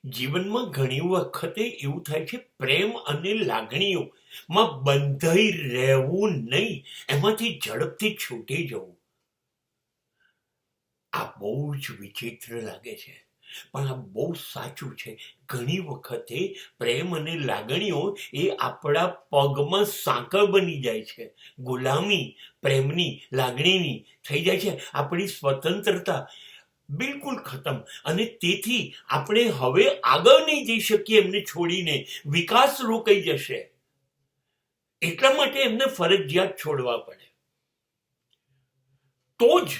જીવનમાં ઘણી વખતે એવું થાય છે, પ્રેમ અને લાગણીઓમાં બંધાઈ રહેવું નહીં, એમાંથી ઝડપથી છૂટી જવું. આ બહુ જ વિચિત્ર લાગે છે, પણ આ બહુ સાચું છે. ઘણી વખતે પ્રેમ અને લાગણીઓ એ આપણા પગમાં સાંકળ બની જાય છે. ગુલામી પ્રેમની લાગણીની થઈ જાય છે. આપણી સ્વતંત્રતા બિલકુલ ખતમ, અને તેથી આપણે હવે આગળ નહીં જઈ શકીએ. એમને છોડીને વિકાસ રોકાઈ જશે. એટલા માટે એમને ફરજિયાત છોડવા પડે, તો જ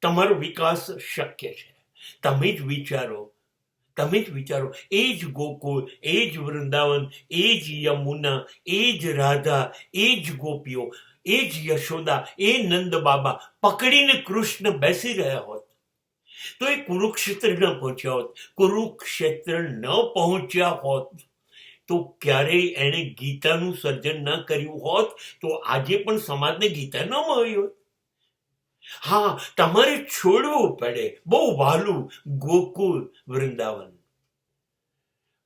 તમારો વિકાસ શક્ય છે. તમે જ વિચારો, એ જ ગોકુળ, એ જ વૃંદાવન, એ જ યમુના, એ જ રાધા, એ જ ગોપીઓ, એ જ યશોદા, એ નંદ બાબા પકડીને કૃષ્ણ બેસી રહ્યા હોત તો એ કુરુક્ષેત્ર ન પહોંચ્યા હોત. કુરુક્ષેત્ર ન પહોંચ્યા હોત તો ક્યારેય એણે ગીતાનું સર્જન ન કર્યું હોત, તો આજે પણ સમાજને ગીતા ન મળી હોત. હા, તમારે છોડવું પડે, બહુ વહાલું ગોકુળ વૃંદાવન,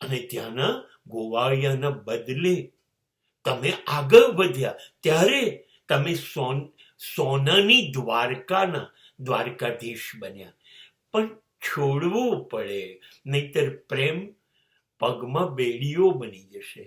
અને ત્યાંના ગોવાળિયાના બદલે તમે આગળ વધ્યા ત્યારે તમે સોનાની દ્વારકાધીશ બન્યા. પણ છોડવું પડે, નહીતર પ્રેમ પગમાં બેડીઓ બની જશે.